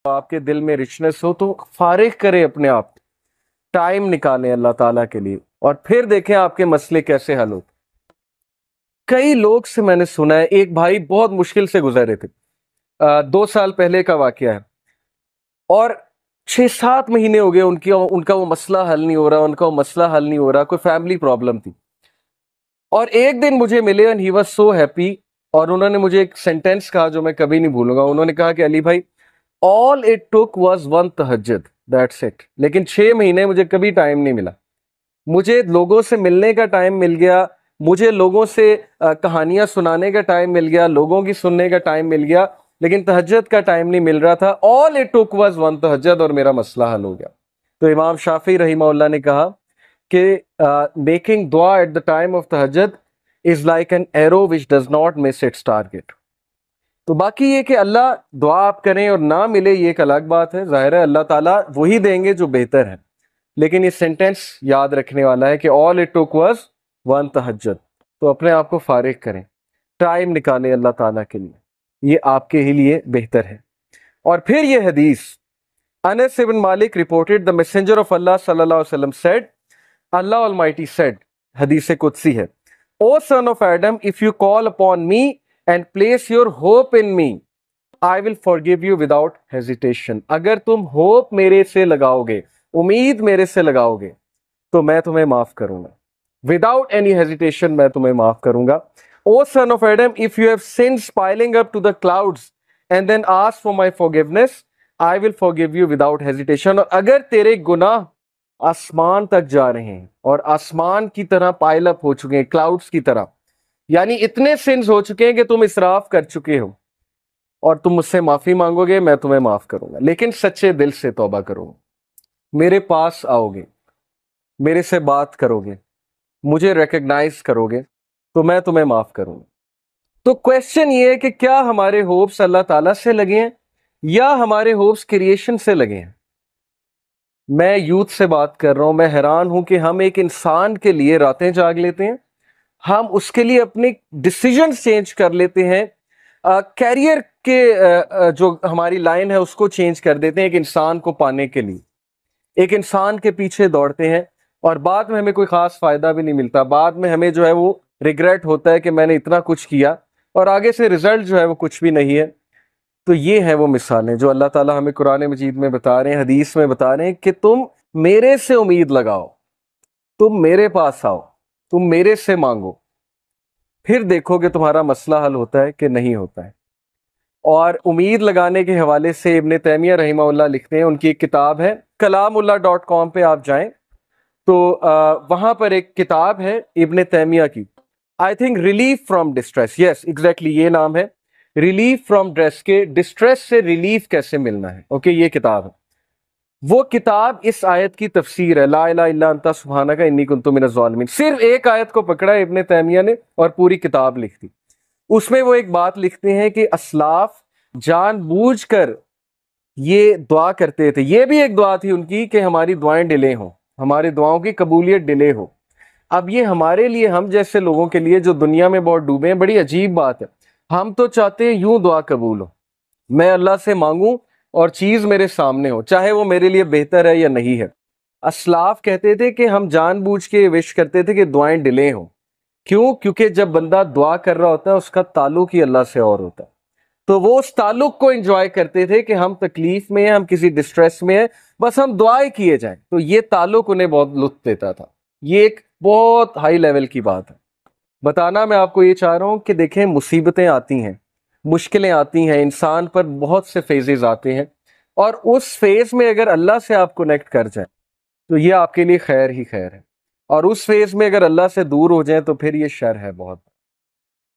آپ کے دل میں رچنس ہو تو فارغ کریں اپنے آپ، ٹائم نکالیں اللہ تعالیٰ کے لیے، اور پھر دیکھیں آپ کے مسئلے کیسے حل ہوتے۔ کئی لوگ سے میں نے سنا ہے، ایک بھائی بہت مشکل سے گزرے تھے، 2 سال پہلے کا واقعہ ہے، اور 6-7 مہینے ہو گئے ان کا وہ مسئلہ حل نہیں ہو رہا، ان کا وہ مسئلہ حل نہیں ہو رہا، کوئی فیملی پرابلم تھی۔ اور ایک دن مجھے ملے and he was so happy، اور انہوں نے مجھے ایک سینٹینس کہا جو میں کبھی نہیں بھولوں گا۔ انہوں نے کہا کہ علی بھائی all it took was one تہجد، that's it، لیکن 6 مہینے مجھے کبھی ٹائم نہیں ملا، مجھے لوگوں سے ملنے کا ٹائم مل گیا، مجھے لوگوں سے کہانیاں سنانے کا ٹائم مل گیا، لوگوں کی سننے کا ٹائم مل گیا، لیکن تہجد کا ٹائم نہیں مل رہا تھا۔ all it took was one تہجد، اور میرا مسئلہ حل ہو گیا۔ تو امام شافعی رحمہ اللہ نے کہا کہ میکنگ دعا ایٹ دا ٹائم آف تہجد is like an arrow which does not miss its target. تو باقی یہ کہ اللہ دعا آپ کریں اور نہ ملے یہ ایک الگ بات ہے، ظاہر ہے اللہ تعالیٰ وہی دیں گے جو بہتر ہے، لیکن یہ سینٹینس یاد رکھنے والا ہے کہ all it took was one تہجد۔ تو اپنے آپ کو فارغ کریں، ٹائم نکالیں اللہ تعالیٰ کے لیے، یہ آپ کے ہی لیے بہتر ہے۔ اور پھر یہ حدیث، انس بن مالک reported the messenger of Allah صلی اللہ علیہ وسلم said، Allah Almighty said، حدیث قدسی ہے، O son of Adam, if you call upon me and place your hope in me, I will forgive you without hesitation۔ اگر تم ہوپ میرے سے لگاؤ گے، امید میرے سے لگاؤ گے، تو میں تمہیں معاف کروں گا، without any hesitation میں تمہیں معاف کروں گا۔ O son of Adam, if you have sins piling up to the clouds and then ask for my forgiveness, I will forgive you without hesitation۔ اور اگر تیرے گناہ آسمان تک جا رہے ہیں اور آسمان کی طرح پائل اپ ہو چکے ہیں، کلاؤڈز کی طرح، یعنی اتنے سنز ہو چکے ہیں کہ تم اسراف کر چکے ہو، اور تم مجھ سے معافی مانگو گے، میں تمہیں معاف کروں گا، لیکن سچے دل سے توبہ کرو گے، میرے پاس آؤ گے، میرے سے بات کرو گے، مجھے ریکگنائز کرو گے، تو میں تمہیں معاف کروں گا۔ تو کویسچن یہ ہے کہ کیا ہمارے ہوپس اللہ تعالیٰ سے لگے ہیں یا ہمارے ہوپس کریشن سے لگے ہیں؟ میں یوتھ سے بات کر رہا ہوں، میں حیران ہوں کہ ہم ایک انسان کے لیے راتیں جاگ لیتے ہیں، ہم اس کے لیے اپنے ڈیسیجنز چینج کر لیتے ہیں، کیریئر کے جو ہماری لائن ہے اس کو چینج کر دیتے ہیں ایک انسان کو پانے کے لیے، ایک انسان کے پیچھے دوڑتے ہیں، اور بعد میں ہمیں کوئی خاص فائدہ بھی نہیں ملتا، بعد میں ہمیں جو ہے وہ ریگریٹ ہوتا ہے کہ میں نے اتنا کچھ کیا اور آگے سے رزلٹ جو ہے وہ کچھ بھی نہیں ہے۔ تو یہ ہیں وہ مثالیں جو اللہ تعالیٰ ہمیں قرآن مجید میں بتا رہے ہیں، حدیث میں بتا رہے ہیں کہ تم میرے سے امید لگاؤ، تم میرے پاس آؤ، تم میرے سے مانگو، پھر دیکھو کہ تمہارا مسئلہ حل ہوتا ہے کہ نہیں ہوتا ہے۔ اور امید لگانے کے حوالے سے ابن تیمیہ رحمہ اللہ لکھتے ہیں، ان کی ایک کتاب ہے kalamullah.com پہ آپ جائیں تو وہاں پر ایک کتاب ہے ابن تیمیہ کی، I think relief from distress, yes exactly یہ نام ہے، ریلیف فرام ڈسٹریس، کے ڈسٹریس سے ریلیف کیسے ملنا ہے، اوکے یہ کتاب ہے۔ وہ کتاب اس آیت کی تفسیر ہے، لا الہ الا انت سبحانک انی کنت من الظالمین، صرف ایک آیت کو پکڑا ہے ابن تیمیہ نے اور پوری کتاب لکھ دی۔ اس میں وہ ایک بات لکھتے ہیں کہ اسلاف جان بوجھ کر یہ دعا کرتے تھے، یہ بھی ایک دعا تھی ان کی کہ ہماری دعائیں ڈیلے ہوں، ہماری دعاؤں کی قبولیت ڈیلے ہو۔ اب یہ ہمارے لیے، ہم جیسے لوگوں کے لیے جو دنیا میں بہت ڈوبے ہیں، بڑی عجیب بات ہے۔ ہم تو چاہتے ہیں یوں دعا قبول ہو، میں اللہ سے مانگوں اور چیز میرے سامنے ہو، چاہے وہ میرے لیے بہتر ہے یا نہیں ہے۔ اسلاف کہتے تھے کہ ہم جان بوجھ کے وش کرتے تھے کہ دعائیں ڈیلے ہوں، کیوں؟ کیونکہ جب بندہ دعا کر رہا ہوتا ہے اس کا تعلق ہی اللہ سے اور ہوتا ہے، تو وہ اس تعلق کو انجوائے کرتے تھے کہ ہم تکلیف میں ہیں، ہم کسی ڈسٹریس میں ہیں، بس ہم دعائیں کیے جائیں، تو یہ تعلق انہیں بہت لطف دیتا تھا۔ یہ ایک بہت ہائی لیول کی بات ہے۔ بتانا میں آپ کو یہ چاہ رہا ہوں کہ دیکھیں مصیبتیں آتی ہیں، مشکلیں آتی ہیں، انسان پر بہت سے فیزز آتے ہیں، اور اس فیز میں اگر اللہ سے آپ کنیکٹ کر جائیں تو یہ آپ کے لیے خیر ہی خیر ہے، اور اس فیز میں اگر اللہ سے دور ہو جائیں تو پھر یہ شر ہے بہت۔